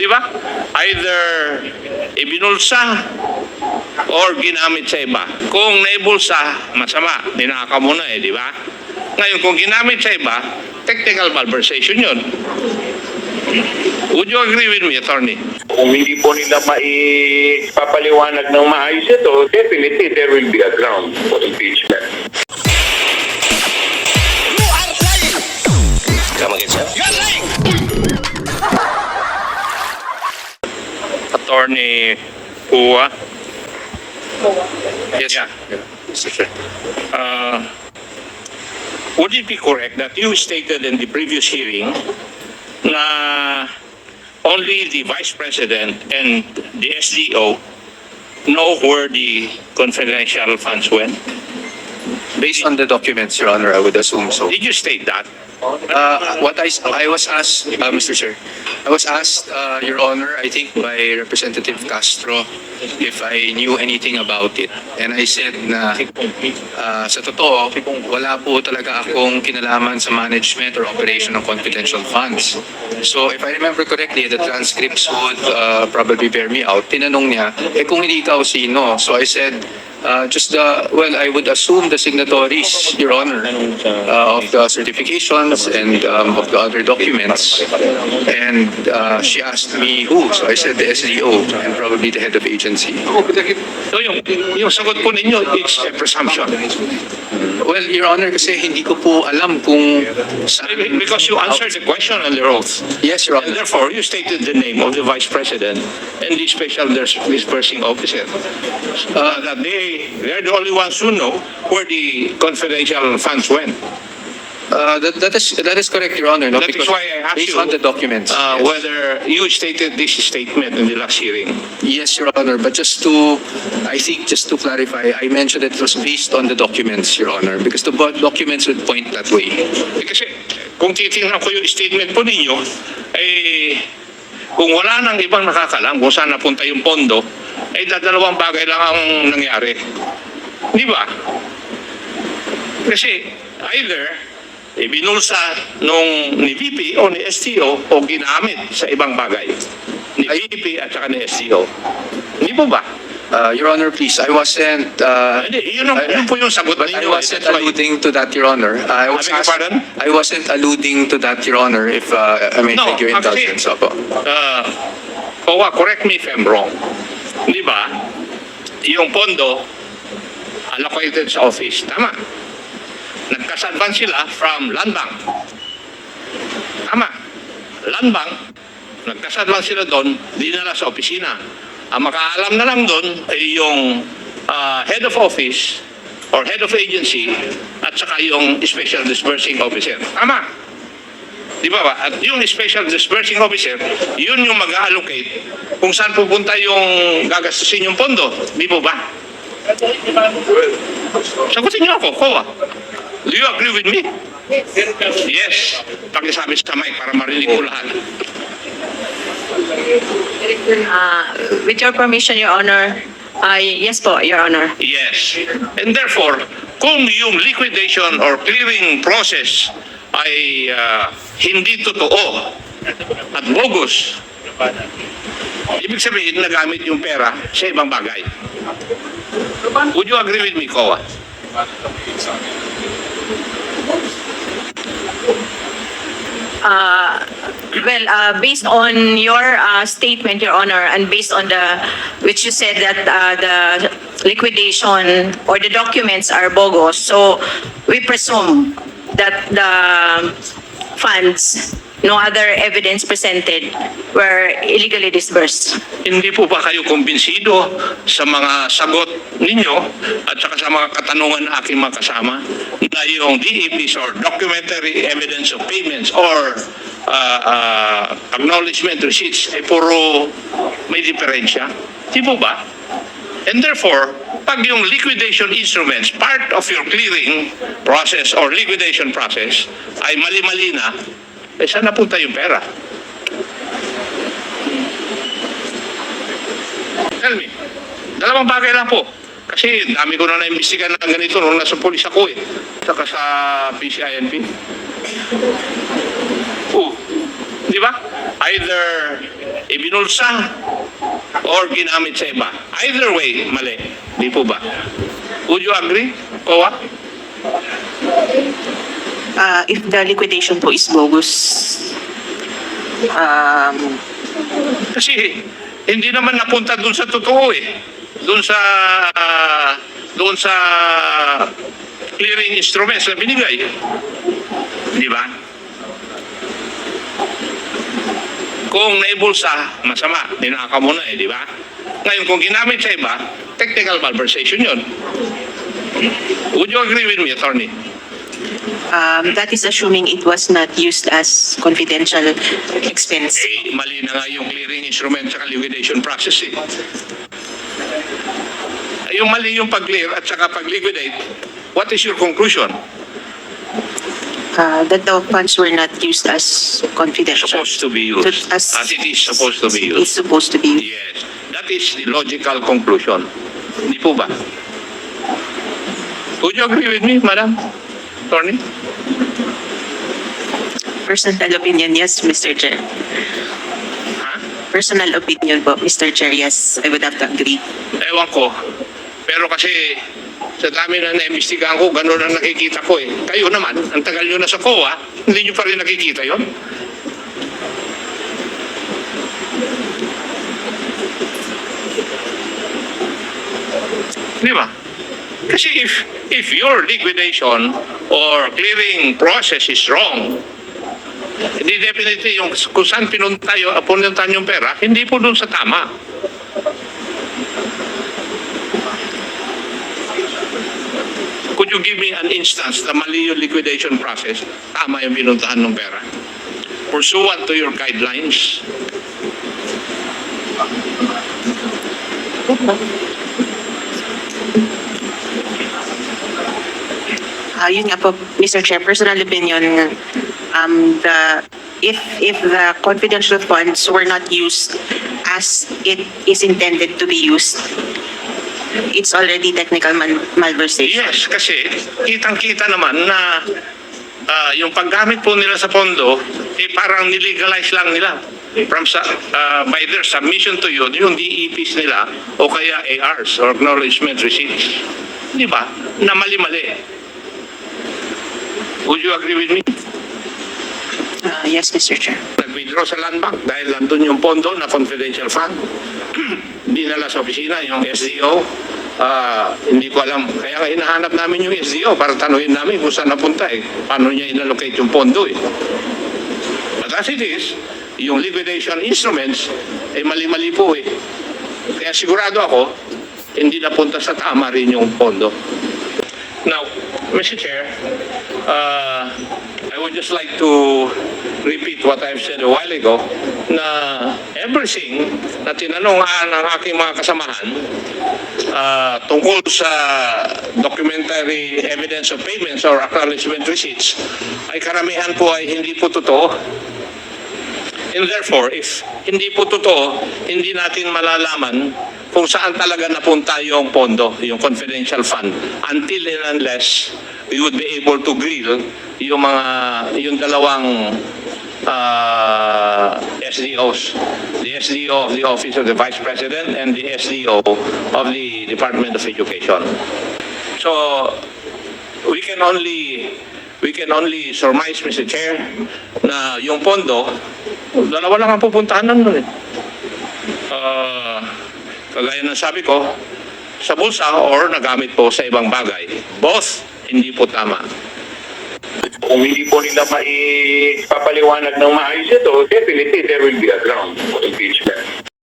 Di ba? Either ibinulsa or ginamit sa iba. Kung naibulsa, masama. Ninaka mo na di ba? Ngayon, kung ginamit sa iba, technical malversation yun. Would you agree with me, Attorney? Kung hindi po nila maipapaliwanag ng maayos ito, definitely there will be a ground for impeachment. Come again, sir? Attorney Pua. Yes, Yeah. Mr. Chair. Would it be correct that you stated in the previous hearing na only the Vice President and the SDO know where the confidential funds went? Based on the documents, Your Honor, I would assume so. Did you state that? What I was asked, Mr. Chair, I was asked, Your Honor, I think by Representative Castro, if I knew anything about it. And I said na sa totoo, wala po talaga akong kinalaman sa management or operation ng confidential funds. So if I remember correctly, the transcripts would probably bear me out. Tinanong niya, kung hindi ikaw sino? So I said, I would assume the signatories, Your Honor, of the certifications and of the other documents. And she asked me who, so I said the SDO and probably the head of agency. So yung sagot po ninyo, it's a presumption. Well, Your Honor, kasi hindi ko po alam kung saan. Because you answered the question under oath. Yes, Your And Honor. therefore, you stated the name of the Vice President and the Special Disbursing Officer. That they're the only ones who know where the confidential funds went. That is correct, Your Honor. No? That is Because why I asked based you on the documents. Yes. whether you stated this statement in the last hearing. Yes, Your Honor. But just to clarify, I mentioned it was based on the documents, Your Honor, because the documents would point that way. Kasi kung titingnan ko yung statement po ninyo, kung wala nang ibang nakakalam kung saan napunta yung pondo, dadalawang bagay lang ang nangyari. Di ba? Kasi either ibinulsa ni VP o ni STO o ginamit sa ibang bagay. Ni VP at saka ni STO. Hindi po ba? Your Honor, please, I wasn't... Yun po yung sagot ninyo. I wasn't alluding to that, Your Honor. I beg your pardon? I wasn't alluding to that, Your Honor, if I may take your indulgence. Opo. Correct me if I'm wrong. Di ba? Yung pondo allocated sa office. Tama. Nagkas-advance sila from Land Bank. Tama. Land Bank, nagkas-advance sila doon, dinala sa opisina. Ang makaalam na lang doon ay yung head of office or head of agency at saka yung special disbursing officer. Tama. Di ba ba? At yung special disbursing officer, yun yung mag-allocate kung saan pupunta yung gagastusin yung pondo. Di po ba? Sagutin niyo ako, Kowa. Do you agree with me? Yes. Pakisabi sa mic para marinig ko lahat. With your permission, Your Honor, yes po, Your Honor. Yes. And therefore, kung yung liquidation or clearing process ay hindi totoo at bogus, ibig sabihin nagamit yung pera sa ibang bagay. Would you agree with me, Kowa? Based on your statement, Your Honor, and based on which you said that the liquidation or the documents are bogus, so we presume that the funds, no other evidence presented, were illegally disbursed. Hindi po ba kayo kumbinsido sa mga sagot ninyo at saka sa mga katanungan na aking mga kasama na yung DEPs or documentary evidence of payments or acknowledgement receipts ay puro may diferensya? Di po ba? And therefore, pag yung liquidation instruments, part of your clearing process or liquidation process ay mali-mali na, saan napunta yung pera? Tell me. Dalawang bagay lang po. Kasi dami ko na naimbestigan na ganito nung nasa polis ako saka sa PCINP. Di ba? Either ibinulsa or ginamit sa iba. Either way, mali. Di po ba? Would you agree, Kowa? If the liquidation po is bogus, Kasi hindi naman napunta dun sa totoo eh. Dun sa clearing instruments na binigay. Di ba? Kung naibulsa, masama. Dinaka mo na eh, di ba? Ngayon, kung ginamit sa iba, technical malversation yun. Would you agree with me, attorney? that is assuming it was not used as confidential expense. Eh, mali na nga yung clearing instrument sa liquidation process eh. Yung mali yung pag-clear at saka pag-liquidate, what is your conclusion? That the funds were not used as confidential. Supposed to be used. As As it is supposed to be It's used. supposed to be used. Yes. That is the logical conclusion. Hindi po ba? Would you agree with me, Madam Attorney? Personal opinion, yes, Mr. Chair. Ha? Personal opinion po, Mr. Chair, yes, I would have to agree. Ewan ko. Pero kasi sa dami na naimbestigahan ko, gano'n ang nakikita ko eh. Kayo naman, ang tagal nyo na sa COA, hindi nyo pa rin nakikita yon. Di ba? Kasi if your liquidation or clearing process is wrong, hindi definitely yung kung saan pinuntahan yung pera, hindi po dun sa tama. Could you give me an instance na mali yung liquidation process, tama yung pinuntahan ng pera? Pursuant to your guidelines. Yun nga po, Mr. Chair, personal opinion, if the confidential funds were not used as it is intended to be used, it's already technical malversation. Yes, kasi kitang-kita naman na yung paggamit po nila sa pondo, eh parang nilegalize lang nila. By their submission to you, yung DEPs nila o kaya ARs or acknowledgement receipts. Di ba? Na mali-mali. Would you agree with me? Yes, Mr. Chair. Nag-withdraw sa land bank dahil nandun yung pondo na confidential fund. Dinala sa opisina yung SDO. Hindi ko alam. Kaya nga hinahanap namin yung SDO para tanuhin namin kung saan napunta eh. Paano niya inallocate yung pondo eh. But as it is, yung liquidation instruments ay mali-mali po eh. Kaya sigurado ako, hindi napunta sa tama rin yung pondo. Now, Mr. Chair, I would just like to repeat what I've said a while ago na everything na tinanongan ng aking mga kasamahan tungkol sa documentary evidence of payments or acknowledgement receipts ay karamihan po ay hindi po totoo. And therefore, if hindi po totoo, hindi natin malalaman kung saan talaga napunta yung pondo, yung confidential fund, until and unless we would be able to grill yung dalawang SDOs, the SDO of the Office of the Vice President and the SDO of the Department of Education. So, we can only surmise, Mr. Chair, na yung pondo, dalawa lang ang pupuntahan nun eh. Kagaya ng sabi ko, sa bulsa or nagamit po sa ibang bagay. Both, hindi po tama. Kung hindi po nila maipapaliwanag ng maayos ito, definitely there will be a ground for impeachment.